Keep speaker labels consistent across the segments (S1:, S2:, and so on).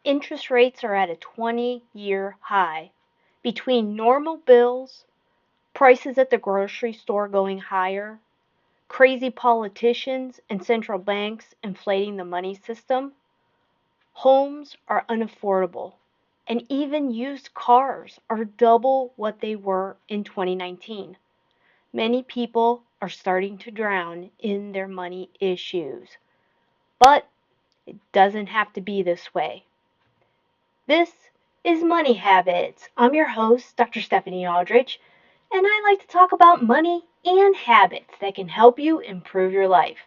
S1: Interest rates are at a 20-year high. Between normal bills, prices at the grocery store going higher, crazy politicians and central banks inflating the money system, homes are unaffordable. And even used cars are double what they were in 2019. Many people are starting to drown in their money issues. But it doesn't have to be this way. This is Money Habits. I'm your host, Dr. Stephanie Aldrich, and I like to talk about money and habits that can help you improve your life.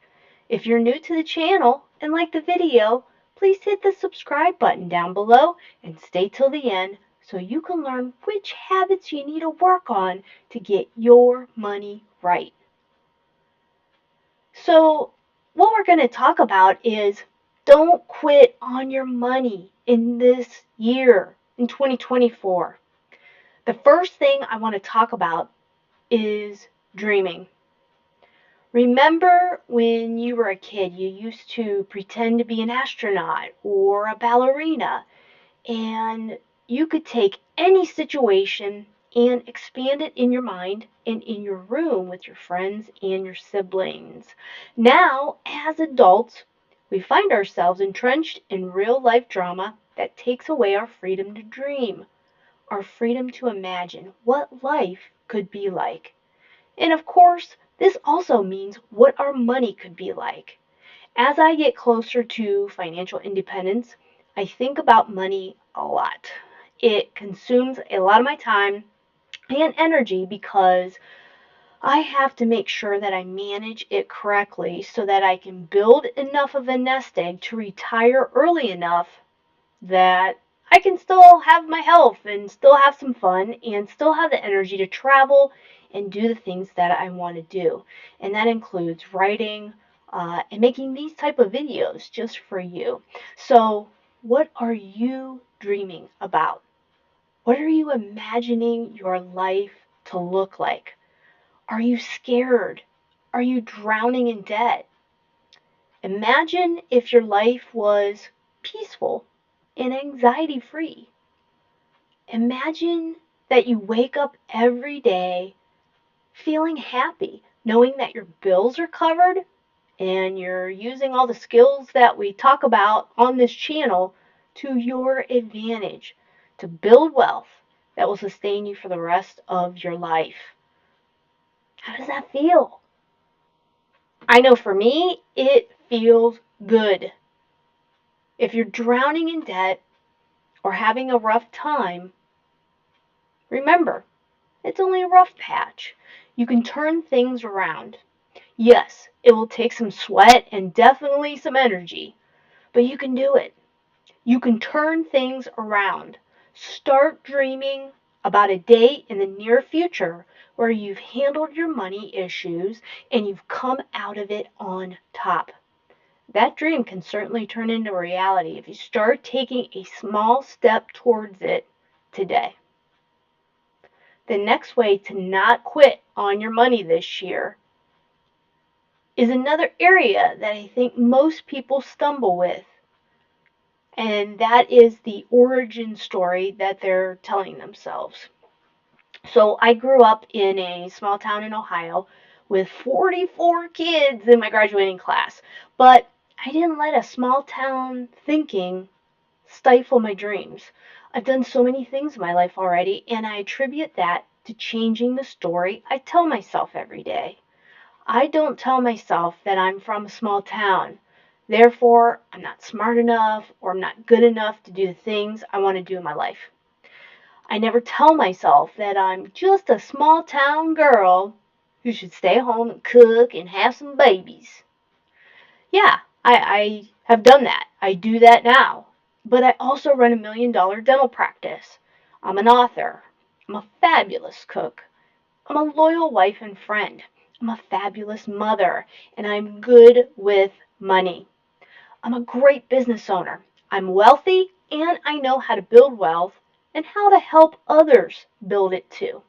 S1: If you're new to the channel and like the video, please hit the subscribe button down below and stay till the end so you can learn which habits you need to work on to get your money right. So, what we're going to talk about is don't quit on your money in this year, in 2024. The first thing I want to talk about is dreaming. Remember when you were a kid, you used to pretend to be an astronaut or a ballerina, and you could take any situation and expand it in your mind and in your room with your friends and your siblings. Now, as adults, we find ourselves entrenched in real life drama that takes away our freedom to dream, our freedom to imagine what life could be like. And of course, this also means what our money could be like. As I get closer to financial independence, I think about money a lot. It consumes a lot of my time and energy because I have to make sure that I manage it correctly so that I can build enough of a nest egg to retire early enough that I can still have my health and still have some fun and still have the energy to travel and do the things that I want to do. And that includes writing and making these type of videos just for you. So what are you dreaming about? What are you imagining your life to look like? Are you scared? Are you drowning in debt? Imagine if your life was peaceful and anxiety free. Imagine that you wake up every day feeling happy, knowing that your bills are covered and you're using all the skills that we talk about on this channel to your advantage to build wealth that will sustain you for the rest of your life. How does that feel? I know for me, it feels good. If you're drowning in debt or having a rough time, remember, it's only a rough patch. You can turn things around. Yes, it will take some sweat and definitely some energy, but you can do it. You can turn things around. Start dreaming about a day in the near future where you've handled your money issues and you've come out of it on top. That dream can certainly turn into reality if you start taking a small step towards it today. The next way to not quit on your money this year is another area that I think most people stumble with, and that is the origin story that they're telling themselves. So I grew up in a small town in Ohio with 44 kids in my graduating class, but I didn't let a small town thinking stifle my dreams. I've done so many things in my life already, and I attribute that to changing the story I tell myself every day. I don't tell myself that I'm from a small town. Therefore, I'm not smart enough or I'm not good enough to do the things I want to do in my life. I never tell myself that I'm just a small town girl who should stay home and cook and have some babies. Yeah, I have done that. I do that now. But I also run $1 million dental practice. I'm an author. I'm a fabulous cook. I'm a loyal wife and friend. I'm a fabulous mother, and I'm good with money. I'm a great business owner. I'm wealthy, and I know how to build wealth and how to help others build it too.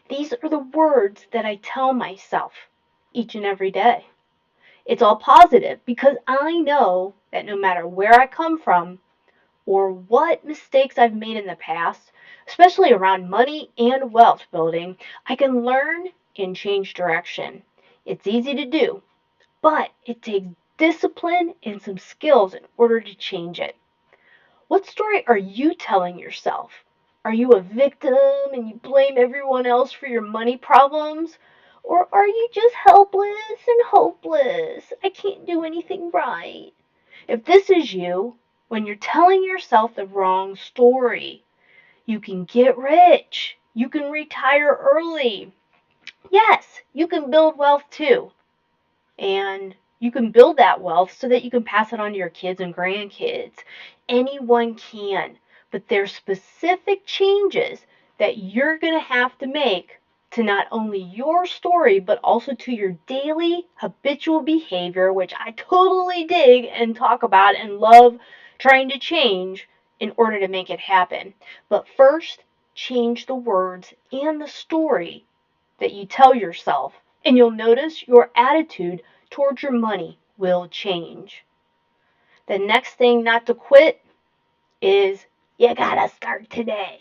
S1: These are the words that I tell myself each and every day. It's all positive because I know that no matter where I come from, or what mistakes I've made in the past, especially around money and wealth building, I can learn and change direction. It's easy to do, but it takes discipline and some skills in order to change it. What story are you telling yourself? Are you a victim and you blame everyone else for your money problems? Or are you just helpless and hopeless? I can't do anything right. If this is you, when you're telling yourself the wrong story, you can get rich. You can retire early. Yes, you can build wealth too. And you can build that wealth so that you can pass it on to your kids and grandkids. Anyone can, but there's specific changes that you're going to have to make to not only your story, but also to your daily habitual behavior, which I totally dig and talk about and love trying to change in order to make it happen. But first, change the words and the story that you tell yourself, and you'll notice your attitude towards your money will change. The next thing not to quit is you gotta start today.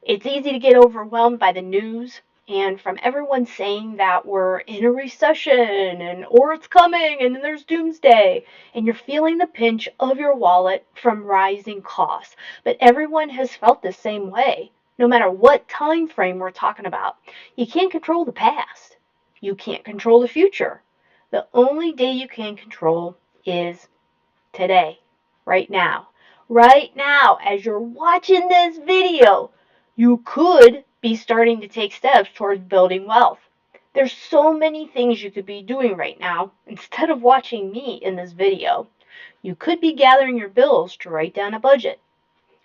S1: It's easy to get overwhelmed by the news and from everyone saying that we're in a recession and or it's coming and there's doomsday and you're feeling the pinch of your wallet from rising costs. But everyone has felt the same way, no matter what time frame we're talking about. You can't control the past. You can't control the future. The only day you can control is today, right now. Right now, as you're watching this video, you could be starting to take steps towards building wealth. There's so many things you could be doing right now instead of watching me in this video. You could be gathering your bills to write down a budget.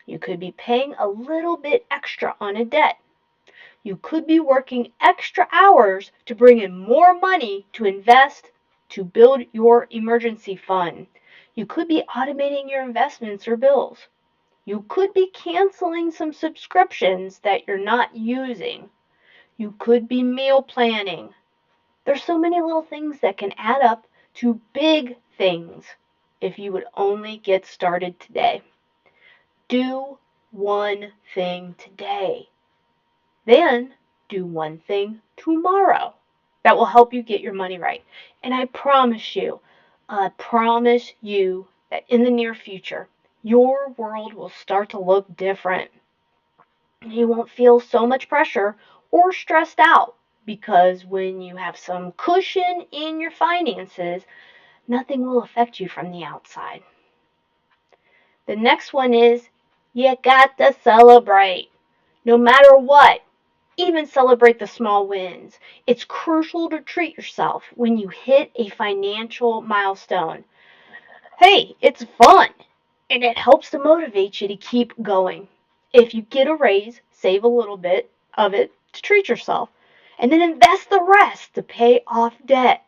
S1: You could be paying a little bit extra on a debt. You could be working extra hours to bring in more money to invest to build your emergency fund. You could be automating your investments or bills. You could be canceling some subscriptions that you're not using. You could be meal planning. There's so many little things that can add up to big things if you would only get started today. Do one thing today. Then do one thing tomorrow that will help you get your money right. And I promise you that in the near future, your world will start to look different. You won't feel so much pressure or stressed out because when you have some cushion in your finances, nothing will affect you from the outside. The next one is you got to celebrate. No matter what, even celebrate the small wins. It's crucial to treat yourself when you hit a financial milestone. Hey, it's fun and it helps to motivate you to keep going. If you get a raise, save a little bit of it to treat yourself and then invest the rest to pay off debt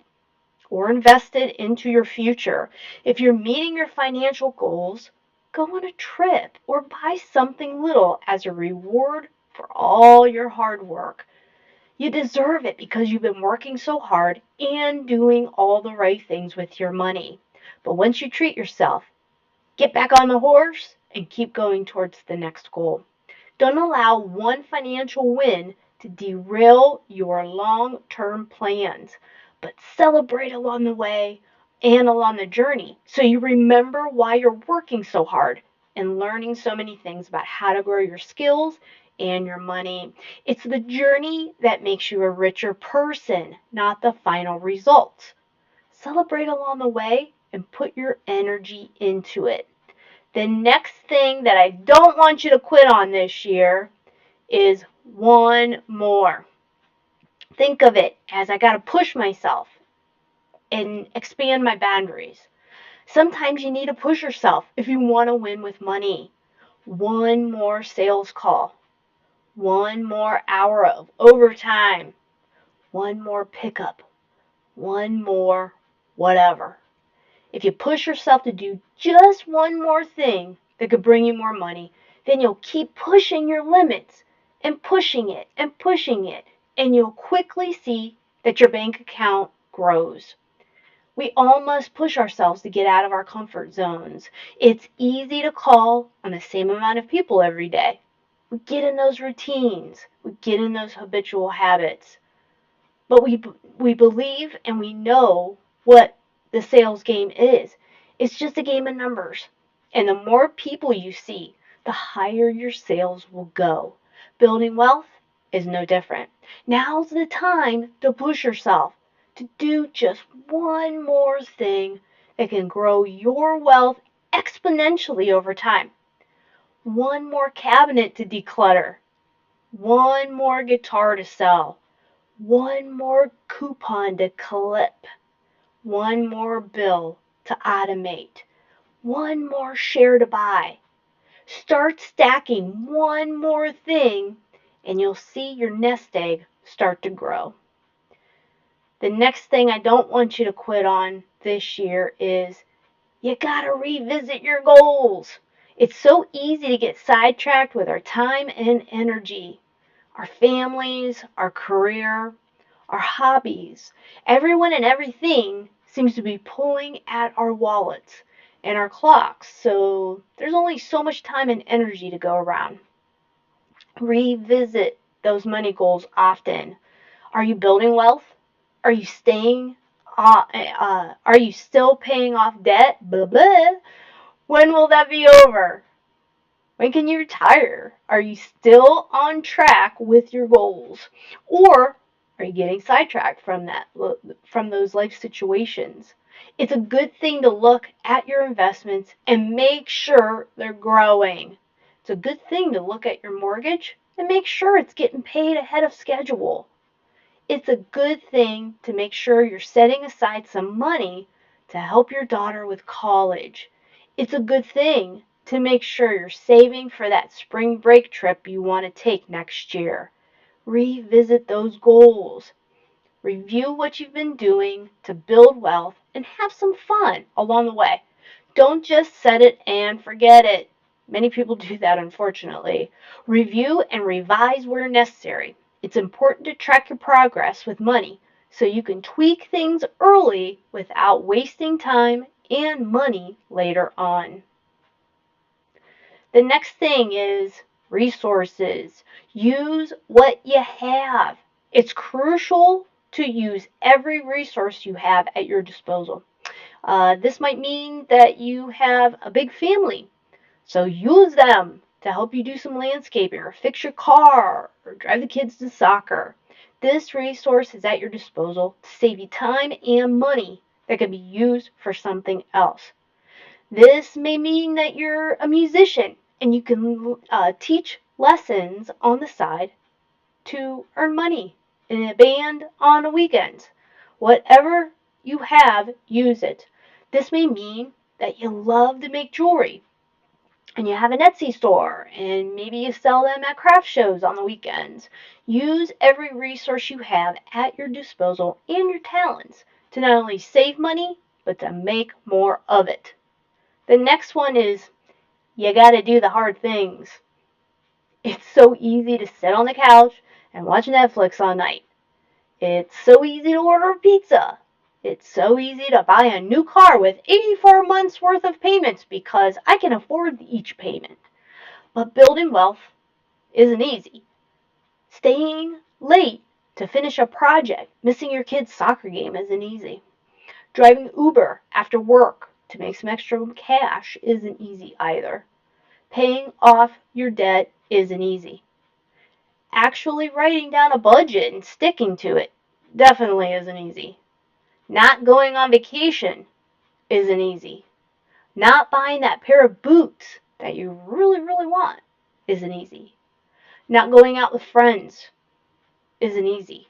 S1: or invest it into your future. If you're meeting your financial goals, go on a trip or buy something little as a reward for all your hard work. You deserve it because you've been working so hard and doing all the right things with your money. But once you treat yourself, get back on the horse and keep going towards the next goal. Don't allow one financial win to derail your long-term plans, but celebrate along the way and along the journey so you remember why you're working so hard and learning so many things about how to grow your skills and your money. It's the journey that makes you a richer person, not the final results. Celebrate along the way and put your energy into it. The next thing that I don't want you to quit on this year is one more. Think of it as I got to push myself and expand my boundaries. Sometimes you need to push yourself if you want to win with money. One more sales call, one more hour of overtime, one more pickup, one more whatever. If you push yourself to do just one more thing that could bring you more money, then you'll keep pushing your limits and pushing it and pushing it, and you'll quickly see that your bank account grows. We all must push ourselves to get out of our comfort zones. It's easy to call on the same amount of people every day. We get in those routines. We get in those habitual habits. But we believe and we know what the sales game is. It's just a game of numbers. And the more people you see, the higher your sales will go. Building wealth is no different. Now's the time to push yourself to do just one more thing that can grow your wealth exponentially over time. One more cabinet to declutter. One more guitar to sell. One more coupon to clip. One more bill to automate. One more share to buy. Start stacking one more thing and you'll see your nest egg start to grow. The next thing I don't want you to quit on this year is you gotta revisit your goals. It's so easy to get sidetracked with our time and energy, our families, our career, our hobbies. Everyone and everything seems to be pulling at our wallets and our clocks, so there's only so much time and energy to go around. Revisit those money goals often. Are you building wealth? Are you staying? Are you still paying off debt? Blah blah. When will that be over? When can you retire? Are you still on track with your goals? Or are you getting sidetracked from those life situations? It's a good thing to look at your investments and make sure they're growing. It's a good thing to look at your mortgage and make sure it's getting paid ahead of schedule. It's a good thing to make sure you're setting aside some money to help your daughter with college. It's a good thing to make sure you're saving for that spring break trip you want to take next year. Revisit those goals. Review what you've been doing to build wealth and have some fun along the way. Don't just set it and forget it. Many people do that, unfortunately. Review and revise where necessary. It's important to track your progress with money so you can tweak things early without wasting time and money later on. The next thing is resources. Use what you have. It's crucial to use every resource you have at your disposal. This might mean that you have a big family, so use them to help you do some landscaping or fix your car or drive the kids to soccer. This resource is at your disposal to save you time and money that can be used for something else. This may mean that you're a musician and you can teach lessons on the side to earn money in a band on a weekend. Whatever you have, use it. This may mean that you love to make jewelry and you have an Etsy store and maybe you sell them at craft shows on the weekends. Use every resource you have at your disposal and your talents to not only save money, but to make more of it. The next one is you gotta do the hard things. It's so easy to sit on the couch and watch Netflix all night. It's so easy to order pizza. It's so easy to buy a new car with 84 months worth of payments because I can afford each payment. But building wealth isn't easy. Staying late to finish a project, missing your kid's soccer game isn't easy. Driving Uber after work to make some extra cash isn't easy either. Paying off your debt isn't easy. Actually writing down a budget and sticking to it definitely isn't easy. Not going on vacation isn't easy. Not buying that pair of boots that you really, really want isn't easy. Not going out with friends isn't easy.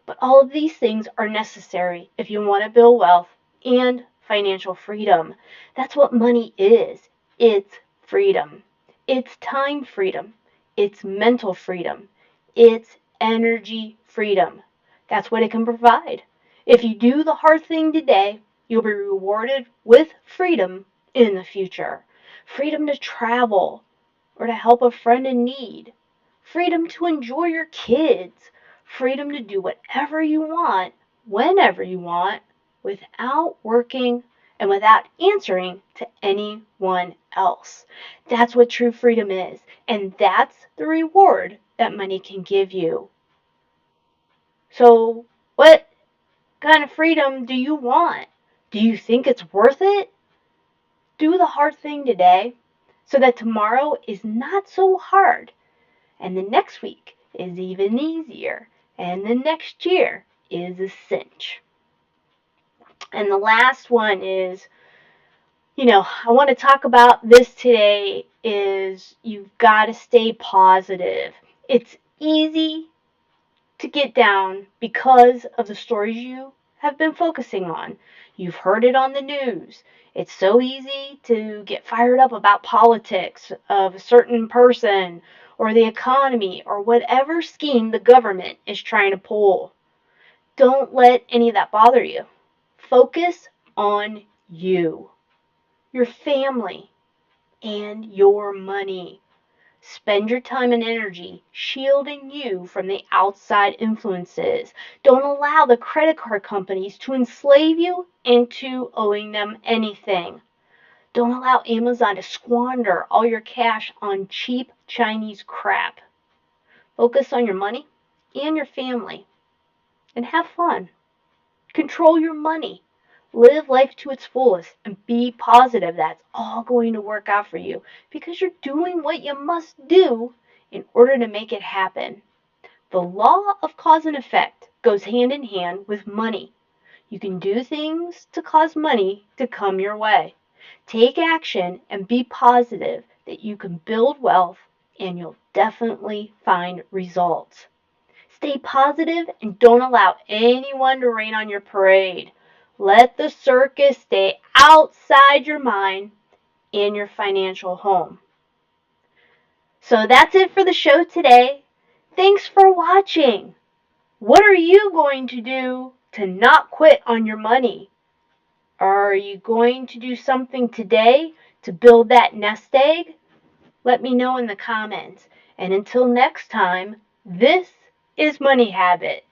S1: But all of these things are necessary if you want to build wealth and financial freedom. That's what money is. It's freedom. It's time freedom. It's mental freedom. It's energy freedom. That's what it can provide. If you do the hard thing today, you'll be rewarded with freedom in the future. Freedom to travel or to help a friend in need. Freedom to enjoy your kids. Freedom to do whatever you want, whenever you want, without working and without answering to anyone else. That's what true freedom is, and that's the reward that money can give you. So, what kind of freedom do you want? Do you think it's worth it? Do the hard thing today so that tomorrow is not so hard, and the next week is even easier, and the next year is a cinch. And the last one is, I want to talk about this today is you've got to stay positive. It's easy to get down because of the stories you have been focusing on. You've heard it on the news. It's so easy to get fired up about politics of a certain person or the economy or whatever scheme the government is trying to pull. Don't let any of that bother you. Focus on you, your family, and your money. Spend your time and energy shielding you from the outside influences. Don't allow the credit card companies to enslave you into owing them anything. Don't allow Amazon to squander all your cash on cheap Chinese crap. Focus on your money and your family and have fun. Control your money. Live life to its fullest and be positive that's all going to work out for you because you're doing what you must do in order to make it happen. The law of cause and effect goes hand in hand with money. You can do things to cause money to come your way. Take action and be positive that you can build wealth and you'll definitely find results. Stay positive and don't allow anyone to rain on your parade. Let the circus stay outside your mind and your financial home. So that's it for the show today. Thanks for watching. What are you going to do to not quit on your money? Are you going to do something today to build that nest egg? Let me know in the comments. And until next time, this is Money Habit.